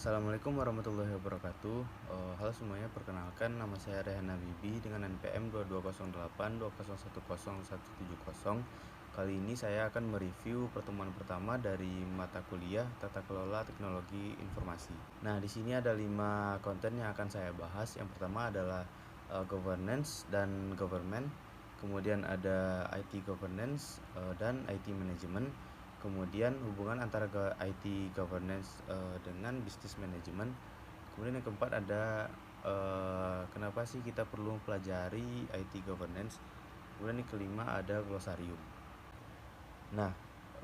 Assalamualaikum warahmatullahi wabarakatuh. Halo semuanya, perkenalkan nama saya Rehan Habibi dengan NPM 220820101170. Kali ini saya akan mereview pertemuan pertama dari mata kuliah Tata Kelola Teknologi Informasi. Nah, di sini ada 5 konten yang akan saya bahas. Yang pertama adalah governance dan government. Kemudian ada IT governance dan IT management. Kemudian hubungan antara IT governance dengan business management. Kemudian yang keempat ada kenapa sih kita perlu mempelajari IT governance. Kemudian yang kelima ada glosarium. Nah,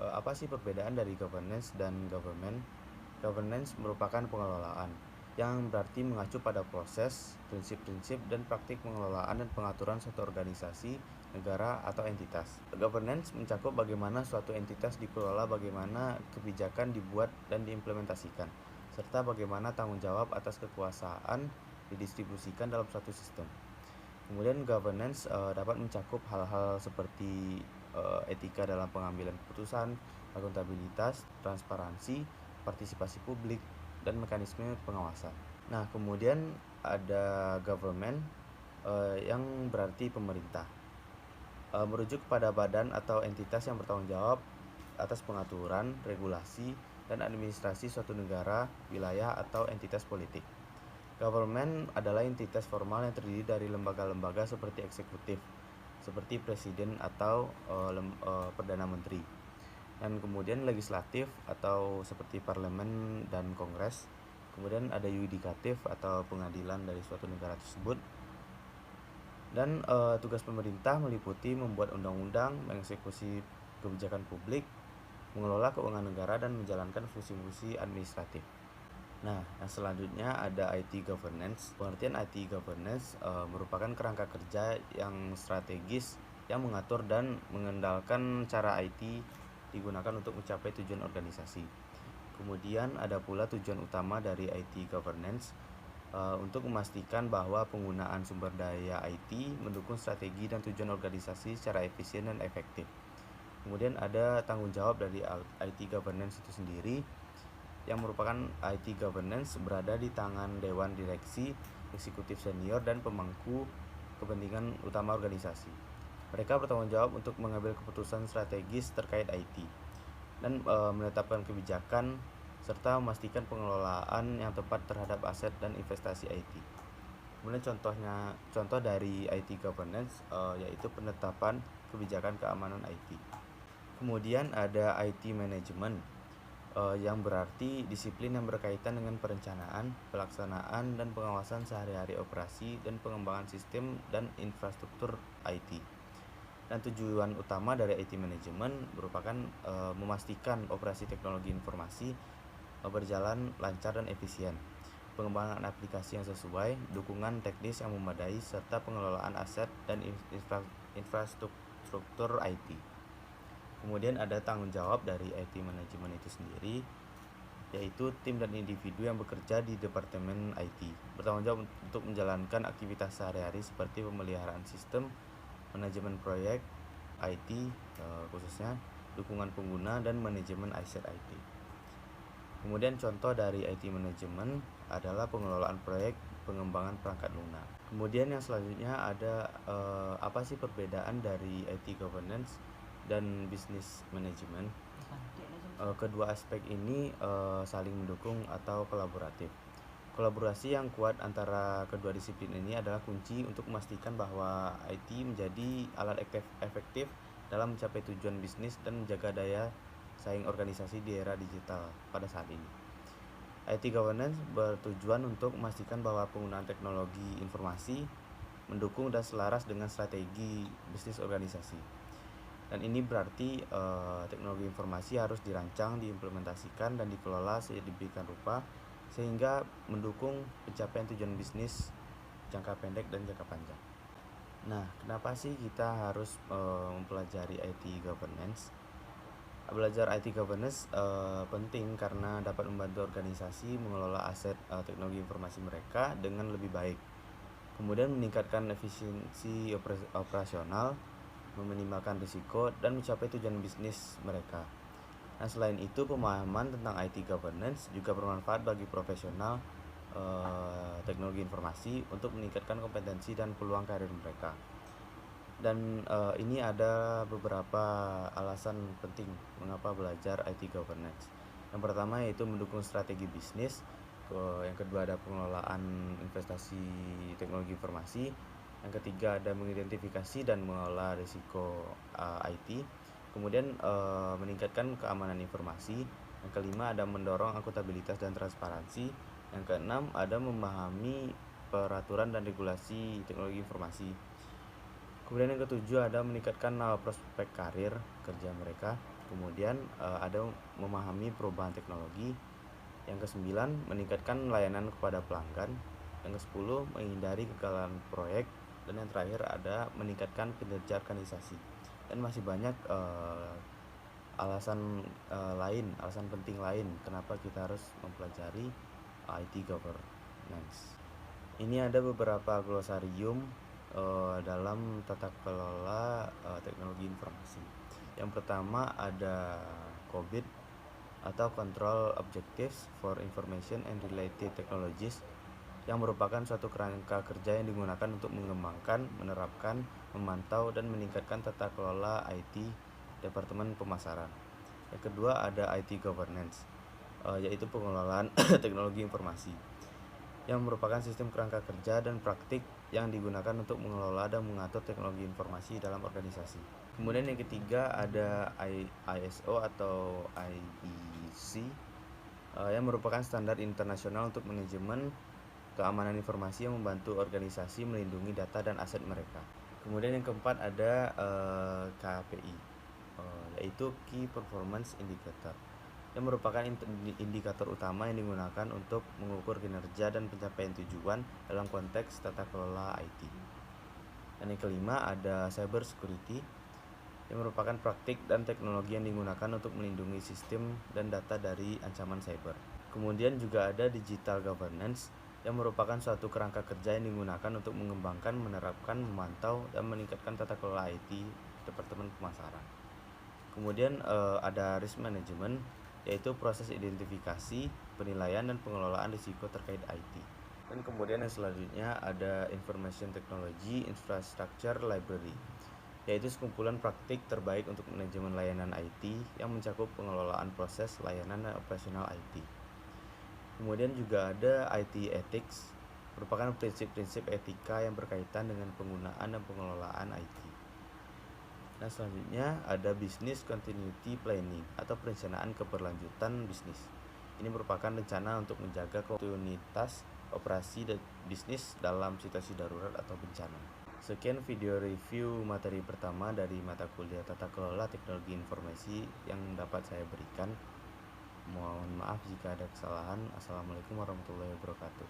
apa sih perbedaan dari governance dan government? Governance merupakan pengelolaan yang berarti mengacu pada proses, prinsip-prinsip, dan praktik pengelolaan dan pengaturan suatu organisasi, negara, atau entitas. Governance mencakup bagaimana suatu entitas dikelola, bagaimana kebijakan dibuat dan diimplementasikan, serta bagaimana tanggung jawab atas kekuasaan didistribusikan dalam suatu sistem. Kemudian governance dapat mencakup hal-hal seperti etika dalam pengambilan keputusan, akuntabilitas, transparansi, partisipasi publik, dan mekanisme pengawasan. Nah, kemudian ada government yang berarti pemerintah. Merujuk kepada badan atau entitas yang bertanggung jawab atas pengaturan, regulasi, dan administrasi suatu negara, wilayah, atau entitas politik. Government adalah entitas formal yang terdiri dari lembaga-lembaga seperti eksekutif, seperti presiden atau perdana menteri. Dan kemudian legislatif atau seperti parlemen dan kongres. Kemudian ada yudikatif atau pengadilan dari suatu negara tersebut. Dan tugas pemerintah meliputi membuat undang-undang, mengeksekusi kebijakan publik, mengelola keuangan negara, dan menjalankan fungsi-fungsi administratif. Nah, yang selanjutnya ada IT governance. Pengertian IT governance merupakan kerangka kerja yang strategis yang mengatur dan mengendalikan cara IT digunakan untuk mencapai tujuan organisasi. Kemudian ada pula tujuan utama dari IT governance untuk memastikan bahwa penggunaan sumber daya IT mendukung strategi dan tujuan organisasi secara efisien dan efektif. Kemudian ada tanggung jawab dari IT governance itu sendiri, yang merupakan IT governance berada di tangan dewan direksi, eksekutif senior, dan pemangku kepentingan utama organisasi. Mereka bertanggung jawab untuk mengambil keputusan strategis terkait IT dan menetapkan kebijakan serta memastikan pengelolaan yang tepat terhadap aset dan investasi IT. Kemudian contoh dari IT governance yaitu penetapan kebijakan keamanan IT. Kemudian ada IT management yang berarti disiplin yang berkaitan dengan perencanaan, pelaksanaan, dan pengawasan sehari-hari operasi dan pengembangan sistem dan infrastruktur IT. Dan tujuan utama dari IT management merupakan memastikan operasi teknologi informasi berjalan lancar dan efisien, pengembangan aplikasi yang sesuai, dukungan teknis yang memadai, serta pengelolaan aset dan infrastruktur IT. Kemudian ada tanggung jawab dari IT management itu sendiri, yaitu tim dan individu yang bekerja di departemen IT bertanggung jawab untuk menjalankan aktivitas sehari-hari seperti pemeliharaan sistem, manajemen proyek IT khususnya, dukungan pengguna, dan manajemen aset IT. Kemudian contoh dari IT management adalah pengelolaan proyek pengembangan perangkat lunak. Kemudian yang selanjutnya ada apa sih perbedaan dari IT governance dan business management. Kedua aspek ini saling mendukung atau kolaboratif. Kolaborasi yang kuat antara kedua disiplin ini adalah kunci untuk memastikan bahwa IT menjadi alat efektif dalam mencapai tujuan bisnis dan menjaga daya saing organisasi di era digital pada saat ini. IT governance bertujuan untuk memastikan bahwa penggunaan teknologi informasi mendukung dan selaras dengan strategi bisnis organisasi. Dan ini berarti teknologi informasi harus dirancang, diimplementasikan, dan dikelola sedemikian rupa sehingga mendukung pencapaian tujuan bisnis jangka pendek dan jangka panjang. Nah, kenapa sih kita harus mempelajari IT governance? Belajar IT governance penting karena dapat membantu organisasi mengelola aset teknologi informasi mereka dengan lebih baik. Kemudian meningkatkan efisiensi operasional, meminimalkan risiko, dan mencapai tujuan bisnis mereka. Nah, selain itu pemahaman tentang IT governance juga bermanfaat bagi profesional teknologi informasi untuk meningkatkan kompetensi dan peluang karir mereka. Dan ini ada beberapa alasan penting mengapa belajar IT governance. Yang pertama yaitu mendukung strategi bisnis. Yang kedua ada pengelolaan investasi teknologi informasi. Yang ketiga ada mengidentifikasi dan mengelola risiko IT. Kemudian meningkatkan keamanan informasi. Yang kelima ada mendorong akuntabilitas dan transparansi. Yang keenam ada memahami peraturan dan regulasi teknologi informasi. Kemudian yang ketujuh ada meningkatkan prospek karir kerja mereka. Kemudian ada memahami perubahan teknologi. Yang kesembilan meningkatkan layanan kepada pelanggan. Yang kesepuluh menghindari kegagalan proyek. Dan yang terakhir ada meningkatkan kinerja organisasi. Dan masih banyak alasan alasan penting lain kenapa kita harus mempelajari IT governance. Ini ada beberapa glosarium dalam tata kelola teknologi informasi. Yang pertama ada COBIT atau Control Objectives for Information and Related Technologies, yang merupakan suatu kerangka kerja yang digunakan untuk mengembangkan, menerapkan, memantau, dan meningkatkan tata kelola IT Departemen Pemasaran. Yang kedua ada IT Governance, yaitu pengelolaan teknologi informasi, yang merupakan sistem kerangka kerja dan praktik yang digunakan untuk mengelola dan mengatur teknologi informasi dalam organisasi. Kemudian yang ketiga ada ISO atau IEC, yang merupakan standar internasional untuk manajemen keamanan informasi yang membantu organisasi melindungi data dan aset mereka. Kemudian yang keempat ada KPI, yaitu Key Performance Indicator, yang merupakan indikator utama yang digunakan untuk mengukur kinerja dan pencapaian tujuan dalam konteks tata kelola IT. Dan yang kelima ada cyber security, yang merupakan praktik dan teknologi yang digunakan untuk melindungi sistem dan data dari ancaman cyber. Kemudian juga ada digital governance, yang merupakan suatu kerangka kerja yang digunakan untuk mengembangkan, menerapkan, memantau, dan meningkatkan tata kelola IT Departemen Pemasaran. Kemudian ada risk management, yaitu proses identifikasi, penilaian, dan pengelolaan risiko terkait IT. Dan kemudian yang selanjutnya ada Information Technology Infrastructure Library, yaitu sekumpulan praktik terbaik untuk manajemen layanan IT yang mencakup pengelolaan proses, layanan, dan operasional IT. Kemudian juga ada IT Ethics, merupakan prinsip-prinsip etika yang berkaitan dengan penggunaan dan pengelolaan IT. Nah, selanjutnya ada Business Continuity Planning atau perencanaan keberlanjutan bisnis. Ini merupakan rencana untuk menjaga kontinuitas operasi dan bisnis dalam situasi darurat atau bencana. Sekian video review materi pertama dari mata kuliah Tata Kelola Teknologi Informasi yang dapat saya berikan. Mohon maaf jika ada kesalahan. Assalamualaikum warahmatullahi wabarakatuh.